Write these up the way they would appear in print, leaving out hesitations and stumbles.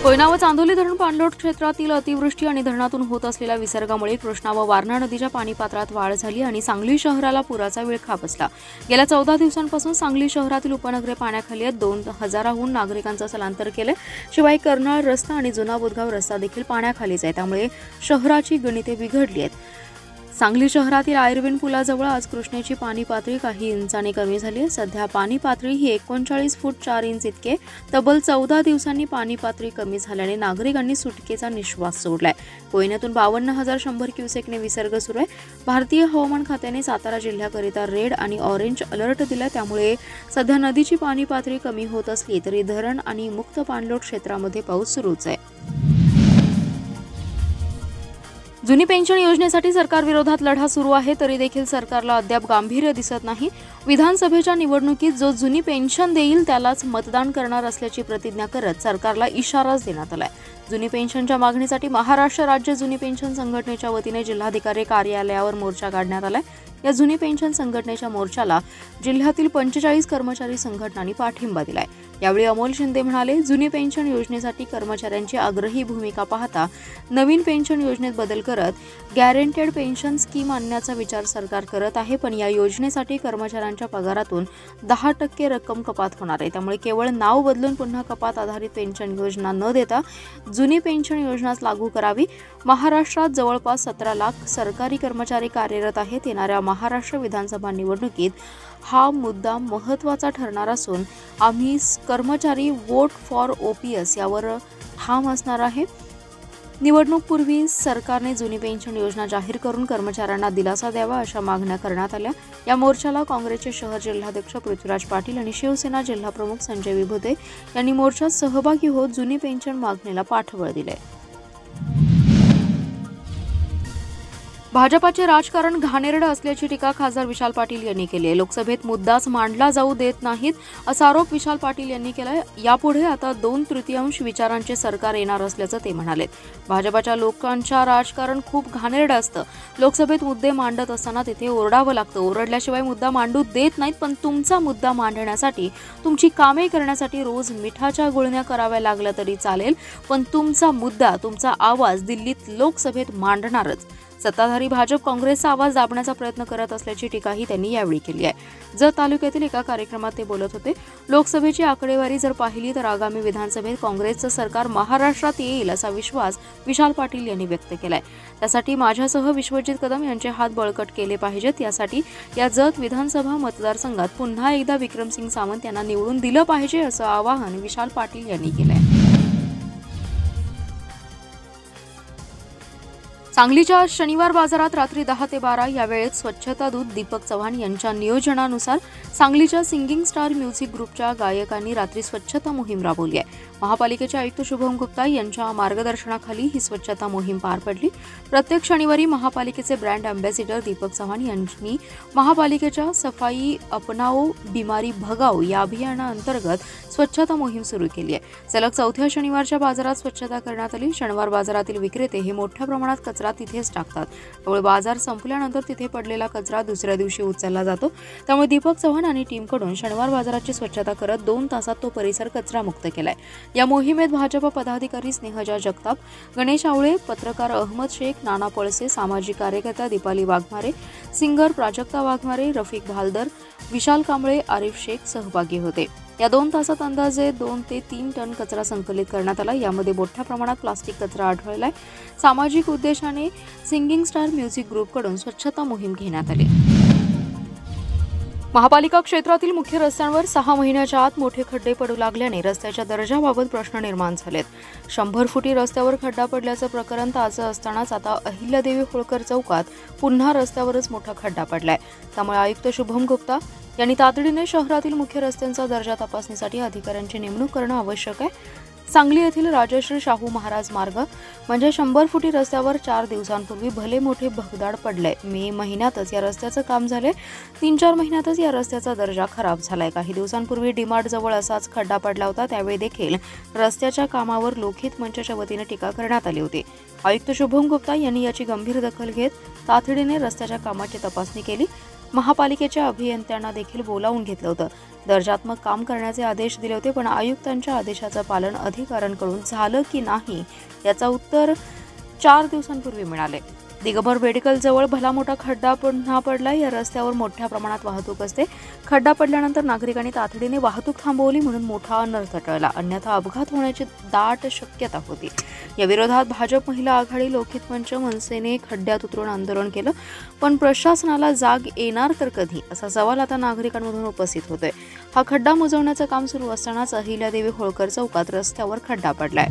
कोयना व चांदोली धरण पाणलोट क्षेत्रातील अतिवृष्टी आणि धरणातून होत असलेल्या विसर्गामुळे कृष्णा व वारणा नदीच्या पाणी पात्रात वाढ झाली आणि सांगली शहराला पुराचा विळखा बसला। गेल्या 14 दिवसांपासून सांगली शहरातील उपनगरे पाण्याखाली आहेत। 2000हून नागरिकांचं स्थलांतर केले। शिवाय कर्नाळ रस्ता आणि जुना बुधगाव रस्ता देखील पाण्याखालीच आहे, त्यामुळे शहराची गणिते बिघडली आहेत। सांगली शहरातील आयर्विन पुलाजवळ आज कृष्णेची पाणी पातळी काही इंचांनी कमी झाली आहे। सध्या पाणी पातळी ही 39 फूट 4 इंच इतके। तब्बल 14 दिवसांनी पाणी पातळी कमी झाल्याने नागरिकांनी सुटकेचा निश्वास सोडलाय। कोयनेतून 52,100 क्युसेकने विसर्ग सुरू आहे। भारतीय हवामान खात्याने सातारा जिल्ह्याकरिता रेड आणि ऑरेंज अलर्ट दिला, त्यामुळे सध्या नदीची पाणी पातळी कमी होत असली तरी धरण आणि मुक्त पाणलोट क्षेत्रामध्ये पाऊस सुरूच आहे। जुनी पेन्शन योजनेसाठी सरकार विरोधात लढा सुरू आहे, तरी देखील सरकारला अद्याप गांभीर्य दिसत नाही। विधानसभेच्या निवडणुकीत जो जुनी पेन्शन देईल त्यालाच मतदान करणार असल्याची प्रतिज्ञा करत सरकारला इशाराच देण्यात आलाय। जुनी पेन्शनच्या मागणीसाठी महाराष्ट्र राज्य जुनी पेन्शन संघटनेच्या वतीने जिल्हाधिकारी कार्यालयावर मोर्चा काढण्यात आलाय। या जुनी पेन्शन संघटनेच्या मोर्चाला जिल्ह्यातील 45 कर्मचारी संघटनांनी पाठिंबा दिलाय। यावेळी अमोल शिंदे म्हणाले, जुनी पेन्शन योजनेसाठी कर्मचाऱ्यांची आग्रही भूमिका पाहता नवीन पेन्शन योजनेत बदल करत गॅरंटेड पेन्शन स्कीम आणण्याचा विचार सरकार करत आहे, पण या योजनेसाठी कर्मचाऱ्यांच्या पगारातून 10% रक्कम कपात होणार आहे। त्यामुळे केवळ नाव बदलून पुन्हा कपात आधारित पेन्शन योजना न देता जुनी पेन्शन योजनाच लागू करावी। महाराष्ट्रात जवळपास 17 लाख सरकारी कर्मचारी कार्यरत आहेत। येणाऱ्या महाराष्ट्र विधानसभा निवडणुकीत हा मुद्दा महत्त्वाचा ठरणार असून आम्ही कर्मचारी वोट फॉर ओपीएस यावर ठाम असणार आहे। निवडणूकपूर्वी सरकारने जुनी पेन्शन योजना जाहीर करून कर्मचाऱ्यांना दिलासा द्यावा अशा मागण्या करण्यात आल्या। या मोर्चाला काँग्रेसचे शहर जिल्हाध्यक्ष पृथ्वीराज पाटील आणि शिवसेना जिल्हाप्रमुख संजय विभुते यांनी मोर्चात सहभागी होत जुनी पेन्शन मागणीला पाठबळ दिले। भाजपाचे राजकारण घाणेरडं असल्याची टीका खासदार विशाल पाटील यांनी केली आहे। लोकसभेत मुद्दाच मांडला जाऊ देत नाहीत असा आरोप विशाल पाटील यांनी केलाय। यापुढे आता 2/3 विचारांचे सरकार येणार असल्याचं ते म्हणाले। भाजपाच्या लोकांच्या राजकारण खूप घाणेरडं असतं। लोकसभेत मुद्दे मांडत असताना तिथे ओरडावं लागतं। ओरडल्याशिवाय मुद्दा मांडू देत नाहीत, पण तुमचा मुद्दा मांडण्यासाठी, तुमची कामे करण्यासाठी रोज मिठाच्या गुळण्या कराव्या लागल्या तरी चालेल, पण तुमचा मुद्दा, तुमचा आवाज दिल्लीत लोकसभेत मांडणारच। सत्ताधारी भाजप काँग्रेसचा आवाज दाबण्याचा प्रयत्न करत असल्याची टीकाही त्यांनी यावेळी केली आहे। जत तालुक्यातील एका कार्यक्रमात ते बोलत होते। लोकसभेची आकडेवारी जर पाहिली तर आगामी विधानसभेत काँग्रेसचं सरकार महाराष्ट्रात येईल असा विश्वास विशाल पाटील यांनी व्यक्त केलाय। त्यासाठी माझ्यासह विश्वजित कदम यांचे हात बळकट केले पाहिजेत। यासाठी या जत विधानसभा मतदारसंघात पुन्हा एकदा विक्रमसिंग सावंत यांना निवडून दिलं पाहिजे असं आवाहन विशाल पाटील यांनी केलंय। सांगलीच्या शनिवार बाजारात रात्री 10 ते 12 या वेळेत स्वच्छता दूत दीपक चव्हाण यांच्या नियोजनानुसार सांगलीच्या सिंगिंग स्टार म्युझिक ग्रुपच्या गायकांनी रात्री स्वच्छता मोहीम राबवली आहे। महापालिकेचे आयुक्त शुभम गुप्ता यांच्या मार्गदर्शनाखाली ही स्वच्छता मोहीम पार पडली। प्रत्येक शनिवारी महापालिकेचे ब्रँड अँबॅसिडर दीपक चव्हाण यांनी महापालिकेच्या सफाई अपनाओ बिमारी भगाओ या अभियानाअंतर्गत स्वच्छता मोहीम सुरू केली आहे। सलग 4थ्या शनिवारच्या बाजारात स्वच्छता करण्यात आली। शनिवार बाजारातील विक्रेते हे मोठ्या प्रमाणात कचरा तिथेच टाकतात, त्यामुळे बाजार संपल्यानंतर तिथे पडलेला कचरा दुसऱ्या दिवशी उचलला जातो। त्यामुळे दीपक चव्हाण आणि टीमकडून शनिवार बाजाराची स्वच्छता करत 2 तासात तो परिसर कचरामुक्त केलाय। या मोहिमेत भाजप पदाधिकारी स्नेहजा जगताप, गणेश आवळे, पत्रकार अहमद शेख, नाना पळसे, सामाजिक कार्यकर्ता दीपाली वाघमारे, सिंगर प्राजक्ता वाघमारे, रफिक भालदर, विशाल कांबळे, आरिफ शेख सहभागी होते। या 2 तासात अंदाजे 2 ते 3 टन कचरा संकलित करण्यात आला। यामध्ये मोठ्या प्रमाणात प्लास्टिक कचरा आढळलाय। सामाजिक उद्देशाने सिंगिंग स्टार म्युझिक ग्रुपकडून स्वच्छता मोहीम घेण्यात आली। महापालिका क्षेत्रातील मुख्य रस्त्यांवर 6 महिन्याच्या आत मोठे खड्डे पडू लागल्याने रस्त्याच्या दर्जाबाबत प्रश्न निर्माण झालेत। 100 फुटी रस्त्यावर खड्डा पडल्याचं प्रकरण ताजं असतानाच आता अहिल्यादेवी होळकर चौकात पुन्हा रस्त्यावरच मोठा खड्डा पडलाय। त्यामुळे आयुक्त शुभम गुप्ता यांनी तातडीने शहरातील मुख्य रस्त्यांचा दर्जा तपासणीसाठी अधिकाऱ्यांची नेमणूक करणं आवश्यक आहे। सांगली येथील राजश्री शाहू महाराज मार्ग म्हणजे 100 फुटी रस्त्यावर 4 दिवसांपूर्वी भले मोठे भगदाड पडले। मे महिन्यातच या रस्त्याचं काम झाले। 3-4 महिन्यातच या रस्त्याचा दर्जा खराब झालाय। काही दिवसांपूर्वी डीमार्ट जवळ असाच खड्डा पडला होता, त्यावेळी देखील रस्त्याच्या कामावर लोकहित मंचाच्या वतीने टीका करण्यात आली होती। आयुक्त शुभम गुप्ता यांनी याची गंभीर दखल घेत तातडीने रस्त्याच्या कामाची तपासणी केली। महापालिकेच्या अभियंत्यांना देखील बोलावून घेतलं होतं। दर्जात्मक काम करण्याचे आदेश दिले होते, पण आयुक्तांच्या आदेशाचं पालन अधिकाऱ्यांकडून झालं की नाही याचं उत्तर 4 दिवसांपूर्वी मिळाले. दिगंबर मेडिकल जवळ भला मोठा खड्डा पुन्हा पडला. या रस्त्यावर मोठ्या प्रमाणात वाहतूक असते. खड्डा पडल्यानंतर नागरिकांनी तातडीने वाहतूक थांबवली, म्हणून मोठा अनर्थ टळला. अन्यथा अपघात होण्याची दाट शक्यता होती. या विरोधात भाजप महिला आघाडी, लोकहित मंच, मनसेने खड्ड्यात उतरून आंदोलन केलं, पण प्रशासनाला जाग येणार तर कधी असा सवाल आता नागरिकांमधून उपस्थित होतोय. हा खड्डा मुजवण्याचं काम सुरू असतानाच अहिल्यादेवी होळकर चौकात रस्त्यावर खड्डा पडलाय.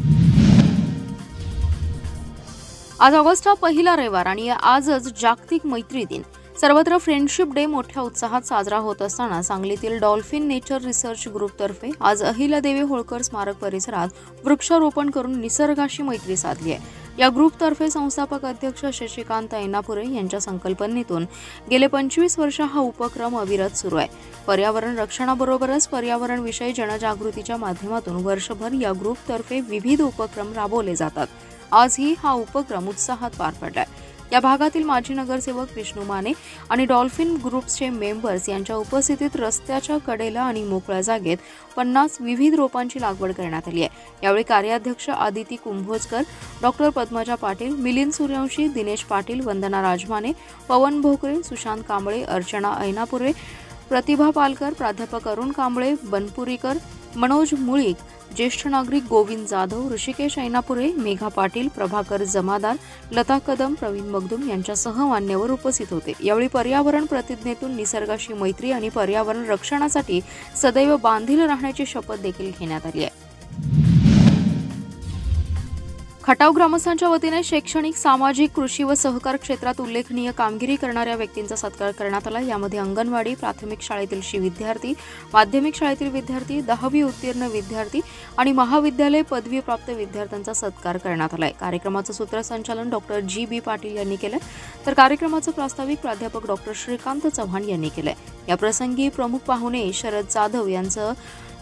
आज ऑगस्ट हा पहिला रविवार आणि आजच जागतिक मैत्री दिन. सर्वत्र फ्रेंडशिप डे मोठ्या उत्साहात साजरा होत असताना सांगलीतील डॉल्फिन नेचर रिसर्च ग्रुपतर्फे आज अहिल्यादेवी होळकर स्मारक परिसरात वृक्षारोपण करून निसर्गाशी मैत्री साधली आहे. या ग्रुपतर्फे संस्थापक अध्यक्ष शशिकांत ऐनापुरे यांच्या संकल्पनेतून गेले 25 वर्ष हा उपक्रम अविरत सुरू आहे. पर्यावरण रक्षणाबरोबरच पर्यावरणविषयी जनजागृतीच्या माध्यमातून वर्षभर या ग्रुपतर्फे विविध उपक्रम राबवले जातात. आजही हा उपक्रम उत्साहात पार पडलाय. या भागातील माजी नगरसेवक विष्णू माने आणि डॉल्फिन ग्रुपचे मेंबर्स यांच्या उपस्थितीत रस्त्याच्या कडेला आणि मोकळ्या जागेत 50 विविध रोपांची लागवड करण्यात आली आहे. यावेळी कार्याध्यक्ष आदिती कुंभोजकर, डॉक्टर पद्मजा पाटील, मिलिंद सूर्यवंशी, दिनेश पाटील, वंदना राजमाने, पवन भोकरे, सुशांत कांबळे, अर्चना ऐनापुरे, प्रतिभा पालकर, प्राध्यापक अरुण कांबळे, बनपुरीकर, मनोज मुळीक, ज्येष्ठ नागरिक गोविंद जाधव, ऋषिकेश ऐनापुरे, मेघा पाटील, प्रभाकर जमादार, लता कदम, प्रवीण मगदुम यांच्यासह मान्यवर उपस्थित होते. यावेळी पर्यावरण प्रतिज्ञेतून निसर्गाशी मैत्री आणि पर्यावरण रक्षणासाठी सदैव बांधील राहण्याची शपथ देखील घेण्यात आली आहे. खटाव ग्रामस्थांच्या वतीने शैक्षणिक, सामाजिक, कृषी व सहकार क्षेत्रात उल्लेखनीय कामगिरी करणाऱ्या व्यक्तींचा सत्कार करण्यात आला. यामध्ये अंगणवाडी, प्राथमिक शाळेतील विद्यार्थी, माध्यमिक शाळेतील विद्यार्थी, 10वी उत्तीर्ण विद्यार्थी आणि महाविद्यालय पदवीप्राप्त विद्यार्थ्यांचा सत्कार करण्यात आलाय. कार्यक्रमाचं सूत्रसंचालन डॉक्टर जी.बी. पाटील यांनी केलं, तर कार्यक्रमाचं प्रास्ताविक प्राध्यापक डॉक्टर श्रीकांत चव्हाण यांनी केलंय. या प्रसंगी प्रमुख पाहुणे शरद जाधव यांचं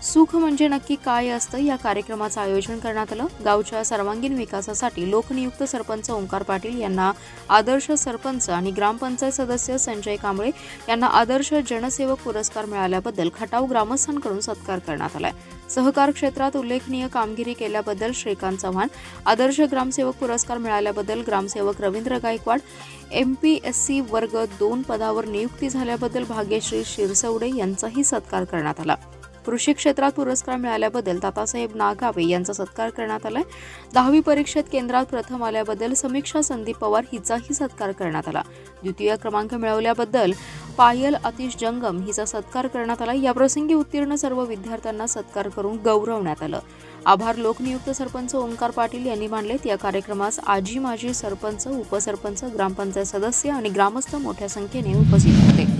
सुख म्हणजे नक्की काय असतं या कार्यक्रमाचं आयोजन करण्यात आलं. गावच्या सर्वांगीण विकासासाठी लोकनियुक्त सरपंच ओंकार पाटील यांना आदर्श सरपंच आणि ग्रामपंचायत सदस्य संजय कांबळे यांना आदर्श जनसेवक पुरस्कार मिळाल्याबद्दल खटाव ग्रामस्थांकडून सत्कार करण्यात आलाय. सहकार क्षेत्रात उल्लेखनीय कामगिरी केल्याबद्दल श्रीकांत चव्हाण, आदर्श ग्रामसेवक पुरस्कार मिळाल्याबद्दल ग्रामसेवक रवींद्र गायकवाड, MPSC वर्ग 2 पदावर नियुक्ती झाल्याबद्दल भाग्यश्री शिरसवडे यांचाही सत्कार करण्यात आला. कृषी क्षेत्रात पुरस्कार मिळाल्याबद्दल तातासाहेब नागावे यांचा सत्कार करण्यात आलाय. 10वी परीक्षेत केंद्रात प्रथम आल्याबद्दल समीक्षा संदीप पवार हिचाही सत्कार करण्यात आला. द्वितीय क्रमांक मिळवल्याबद्दल पायल अतिश जंगम हिचा सत्कार करण्यात आला. याप्रसंगी उत्तीर्ण सर्व विद्यार्थ्यांना सत्कार करून गौरवण्यात आलं. आभार लोकनियुक्त सरपंच ओंकार पाटील यांनी मानलेत. या कार्यक्रमास आजी माजी सरपंच, उपसरपंच, ग्रामपंचायत सदस्य आणि ग्रामस्थ मोठ्या संख्येने उपस्थित होते.